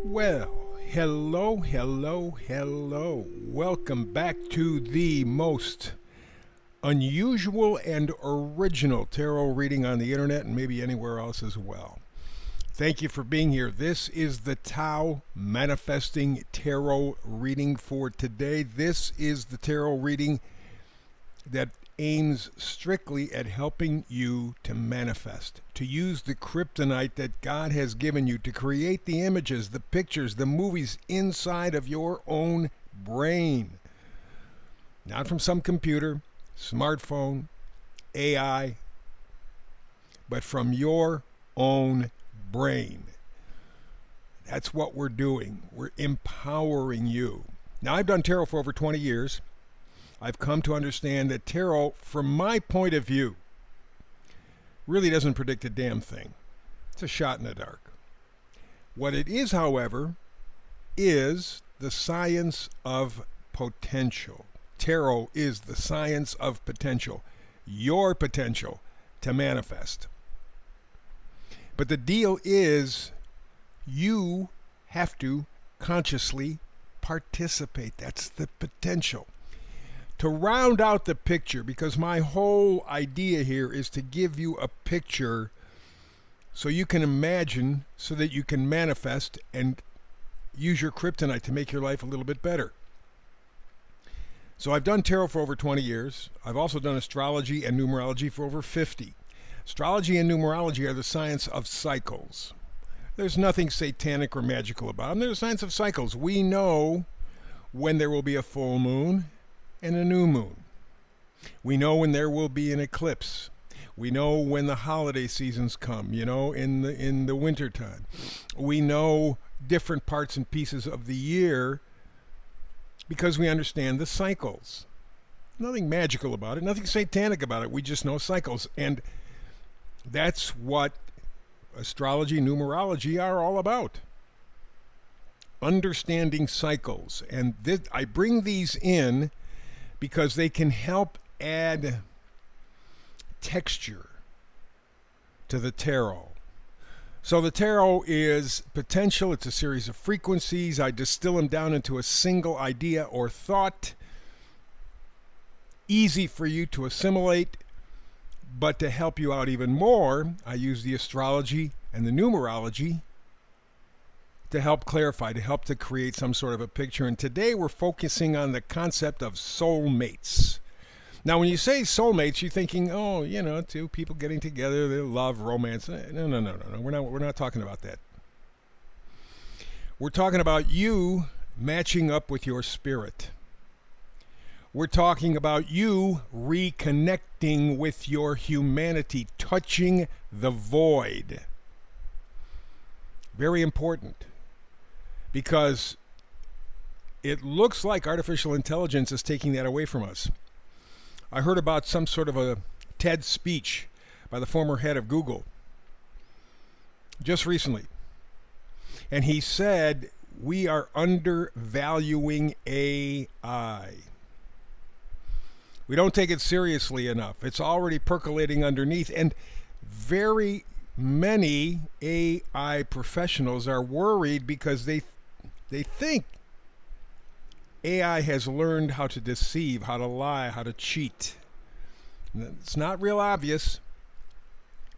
Well, hello. Welcome back to the most unusual and original tarot reading on the internet and maybe anywhere else as well. Thank you for being here. This is the Tao Manifesting Tarot reading for today. This is the tarot reading that aims strictly at helping you to manifest, to use the kryptonite that God has given you to create the images, the pictures, the movies inside of your own brain. Not from some computer, smartphone, AI, but from your own brain. That's what we're doing. We're empowering you. Now, I've done tarot for over 20 years. I've come to understand that tarot, from my point of view, really doesn't predict a damn thing. It's a shot in the dark. What it is, however, is the science of potential. Tarot is the science of potential, your potential to manifest. But the deal is you have to consciously participate. That's the potential. To round out the picture, because my whole idea here is to give you a picture so you can imagine, so that you can manifest and use your kryptonite to make your life a little bit better. So I've done tarot for over 20 years. I've also done astrology and numerology for over 50. Astrology and numerology are the science of cycles. There's nothing satanic or magical about them. They're the science of cycles. We know when there will be a full moon and a new moon. We know when there will be an eclipse. We know when the holiday seasons come, in the winter time. We know different parts and pieces of the year because we understand the cycles. Nothing magical about it, nothing satanic about it. We just know cycles. And that's what astrology, numerology are all about. Understanding cycles. And I bring these in because they can help add texture to the tarot. So the tarot is potential. It's a series of frequencies. I distill them down into a single idea or thought. Easy for you to assimilate, but to help you out even more, I use the astrology and the numerology to help clarify, to help to create some sort of a picture. And today we're focusing on the concept of soulmates. Now, when you say soulmates, you're thinking, two people getting together, they love, romance. No. We're not talking about that. We're talking about you matching up with your spirit. We're talking about you reconnecting with your humanity, touching the void. Very important. Because it looks like artificial intelligence is taking that away from us. I heard about some sort of a TED speech by the former head of Google just recently. And he said, we are undervaluing AI. We don't take it seriously enough. It's already percolating underneath. And very many AI professionals are worried because they think AI has learned how to deceive, how to lie, how to cheat. It's not real obvious,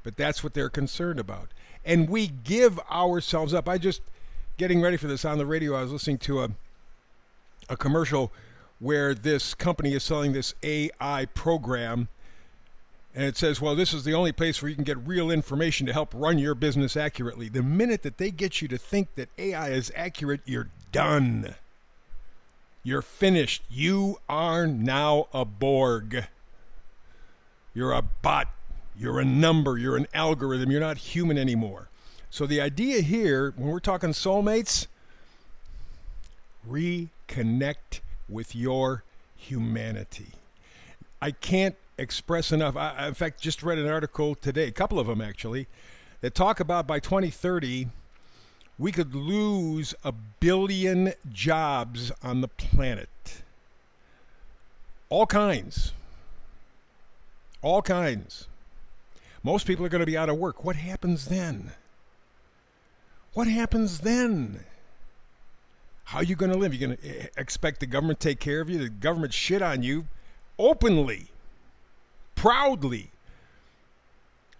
but that's what they're concerned about. And we give ourselves up. Getting ready for this on the radio, I was listening to a commercial where this company is selling this AI program. And it says, well, this is the only place where you can get real information to help run your business accurately. The minute that they get you to think that AI is accurate, you're done. You're finished. You are now a Borg. You're a bot. You're a number. You're an algorithm. You're not human anymore. So the idea here, when we're talking soulmates, reconnect with your humanity. I can't express enough. I, in fact, just read an article today, a couple of them actually, that talk about by 2030, we could lose 1 billion jobs on the planet. All kinds. Most people are going to be out of work. What happens then? What happens then? How are you going to live? You're going to expect the government to take care of you? The government shit on you openly, proudly,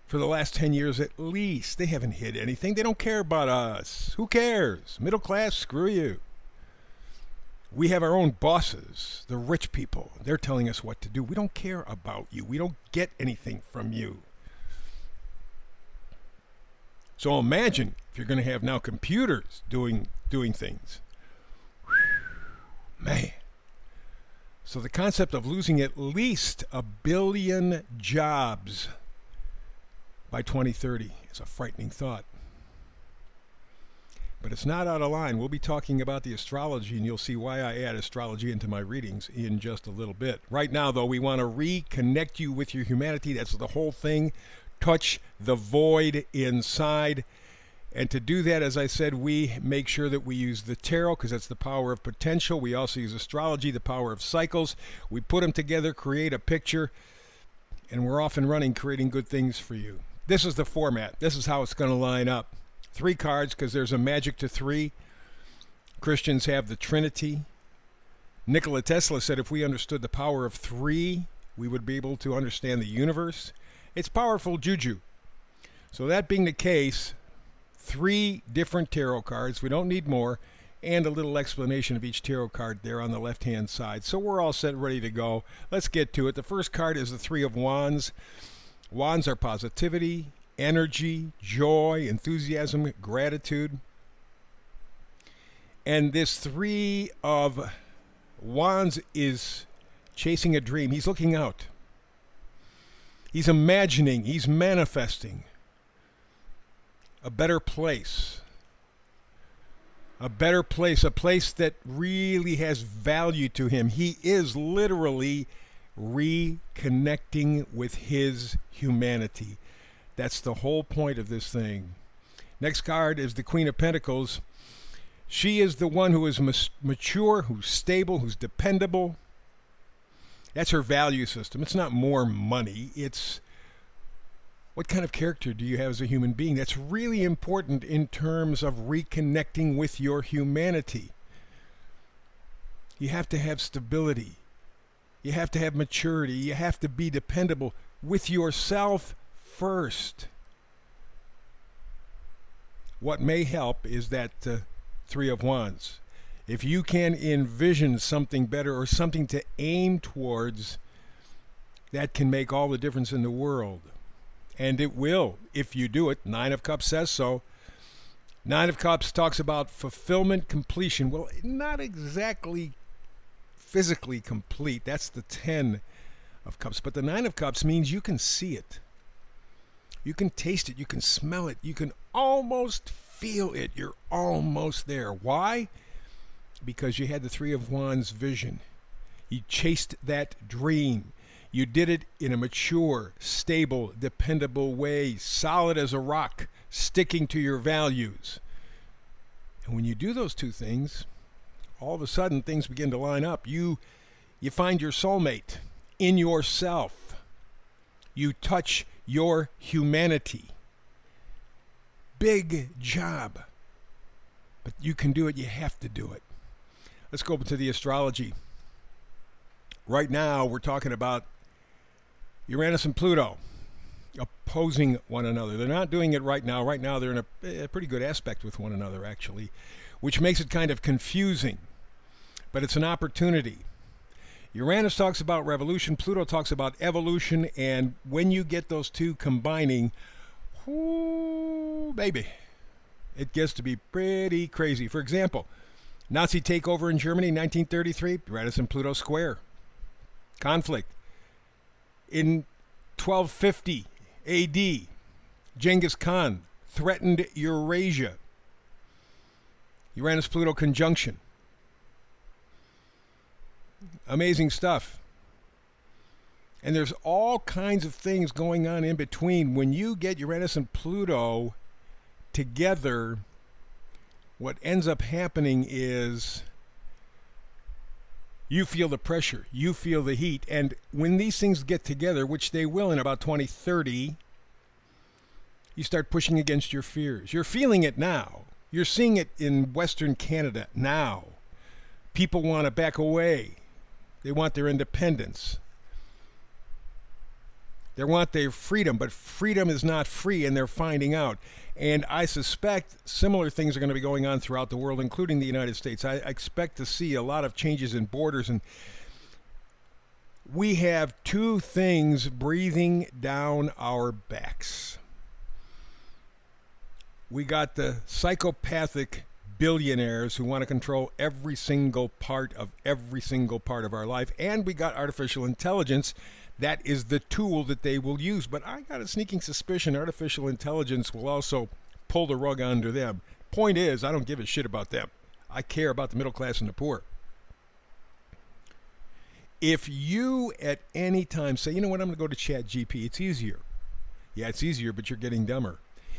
for the last 10 years at least. They haven't hid anything. They don't care about us. Who cares? Middle class, screw you. We have our own bosses, the rich people. They're telling us what to do. We don't care about you. We don't get anything from you. So imagine if you're going to have now computers doing things. Man. So the concept of losing at least 1 billion jobs by 2030 is a frightening thought. But it's not out of line. We'll be talking about the astrology, and you'll see why I add astrology into my readings in just a little bit. Right now, though, we want to reconnect you with your humanity. That's the whole thing. Touch the void inside. And to do that, as I said, we make sure that we use the tarot because that's the power of potential. We also use astrology, the power of cycles. We put them together, create a picture, and we're off and running, creating good things for you. This is the format. This is how it's going to line up. 3 cards because there's a magic to 3. Christians have the Trinity. Nikola Tesla said if we understood the power of 3, we would be able to understand the universe. It's powerful juju. So that being the case, 3 different tarot cards. We don't need more. And a little explanation of each tarot card there on the left-hand side. So we're all set, ready to go. Let's get to it. The first card is the 3 of Wands. Wands are positivity, energy, joy, enthusiasm, gratitude. And this 3 of Wands is chasing a dream. He's looking out. He's imagining, he's manifesting a better place. A better place, a place that really has value to him. He is literally reconnecting with his humanity. That's the whole point of this thing. Next card is the Queen of Pentacles. She is the one who is mature, who's stable, who's dependable. That's her value system. It's not more money. It's what kind of character do you have as a human being? That's really important in terms of reconnecting with your humanity. You have to have stability. You have to have maturity. You have to be dependable with yourself first. What may help is that 3 of Wands. If you can envision something better or something to aim towards, that can make all the difference in the world. And it will if you do it. 9 of Cups says so. 9 of Cups talks about fulfillment, completion. Well, not exactly physically complete. That's the 10 of Cups. But the 9 of Cups means you can see it. You can taste it. You can smell it. You can almost feel it. You're almost there. Why? Because you had the 3 of Wands vision. You chased that dream. You did it in a mature, stable, dependable way, solid as a rock, sticking to your values. And when you do those 2 things, all of a sudden things begin to line up. You find your soulmate in yourself. You touch your humanity. Big job. But you can do it. You have to do it. Let's go to the astrology. Right now, we're talking about Uranus and Pluto opposing one another. They're not doing it right now. Right now, they're in a pretty good aspect with one another, actually, which makes it kind of confusing. But it's an opportunity. Uranus talks about revolution. Pluto talks about evolution. And when you get those 2 combining, whoo, baby, it gets to be pretty crazy. For example, Nazi takeover in Germany, 1933, Uranus and Pluto square. Conflict. In 1250 AD, Genghis Khan threatened Eurasia. Uranus-Pluto conjunction. Amazing stuff. And there's all kinds of things going on in between. When you get Uranus and Pluto together, what ends up happening is you feel the pressure, you feel the heat, and when these things get together, which they will in about 2030, you start pushing against your fears. You're feeling it now. You're seeing it in Western Canada now. People want to back away. They want their independence. They want their freedom, but freedom is not free, and they're finding out. And I suspect similar things are going to be going on throughout the world, including the United States. I expect to see a lot of changes in borders, and we have two things breathing down our backs. We got the psychopathic billionaires who want to control every single part of our life, and we got artificial intelligence. That is the tool that they will use. But I got a sneaking suspicion artificial intelligence will also pull the rug under them. Point is, I don't give a shit about them. I care about the middle class and the poor. If you at any time say, you know what, I'm going to go to ChatGPT, it's easier. Yeah, it's easier, but you're getting dumber.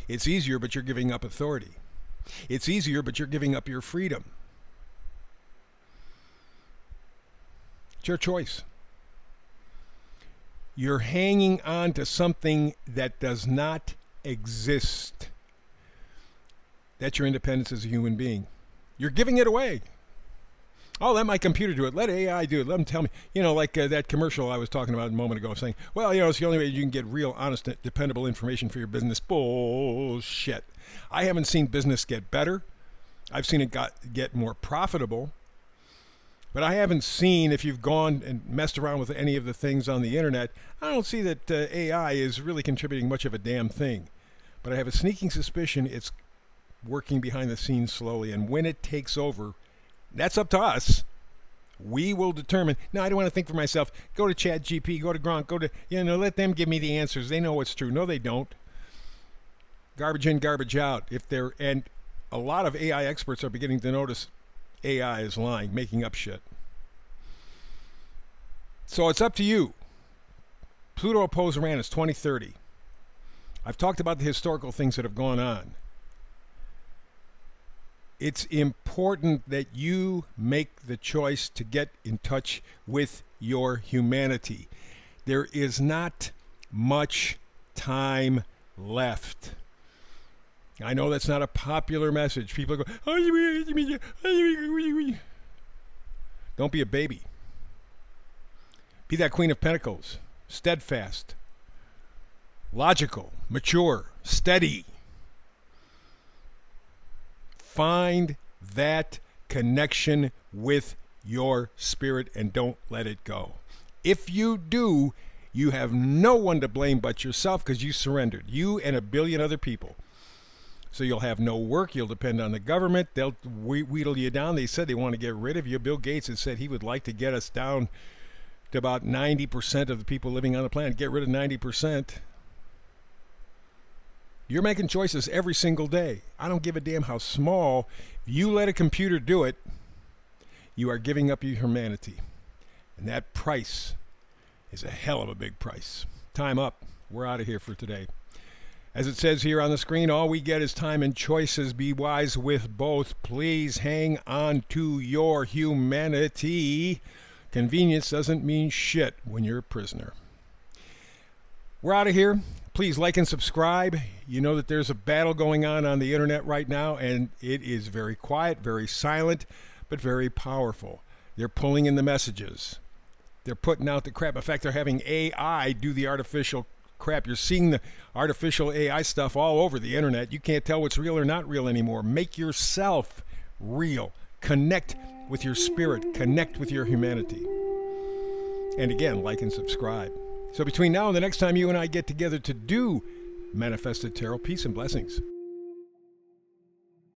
It's easier, but you're giving up authority. It's easier, but you're giving up your freedom. It's your choice. You're hanging on to something that does not exist. That's your independence as a human being. You're giving it away. Oh, let my computer do it. Let AI do it. Let them tell me. Like that commercial I was talking about a moment ago saying, well, it's the only way you can get real, honest, dependable information for your business. Bullshit. I haven't seen business get better. I've seen it get more profitable. But I haven't seen, if you've gone and messed around with any of the things on the internet, I don't see that AI is really contributing much of a damn thing. But I have a sneaking suspicion it's working behind the scenes slowly. And when it takes over, that's up to us. We will determine. No, I don't want to think for myself. Go to ChatGPT, go to Gronk, let them give me the answers. They know what's true. No, they don't. Garbage in, garbage out. And a lot of AI experts are beginning to notice AI is lying, making up shit. So it's up to you. Pluto opposed Uranus 2030. I've talked about the historical things that have gone on. It's important that you make the choice to get in touch with your humanity. There is not much time left. I know that's not a popular message. People go, don't be a baby. Be that Queen of Pentacles. Steadfast. Logical. Mature. Steady. Find that connection with your spirit and don't let it go. If you do, you have no one to blame but yourself because you surrendered. You and a billion other people. So you'll have no work. You'll depend on the government. They'll wheedle you down. They said they want to get rid of you. Bill Gates has said he would like to get us down to about 90% of the people living on the planet. Get rid of 90%. You're making choices every single day. I don't give a damn how small. If you let a computer do it, you are giving up your humanity. And that price is a hell of a big price. Time up. We're out of here for today. As it says here on the screen, all we get is time and choices. Be wise with both. Please hang on to your humanity. Convenience doesn't mean shit when you're a prisoner. We're out of here. Please like and subscribe. You know that there's a battle going on the internet right now, and it is very quiet, very silent, but very powerful. They're pulling in the messages. They're putting out the crap. In fact, they're having AI do the artificial crap. You're seeing the artificial AI stuff all over the internet. You can't tell what's real or not real anymore. Make yourself real. Connect with your spirit. Connect with your humanity. And again, like and subscribe. So between now and the next time you and I get together to do Manifested Tarot, peace and blessings.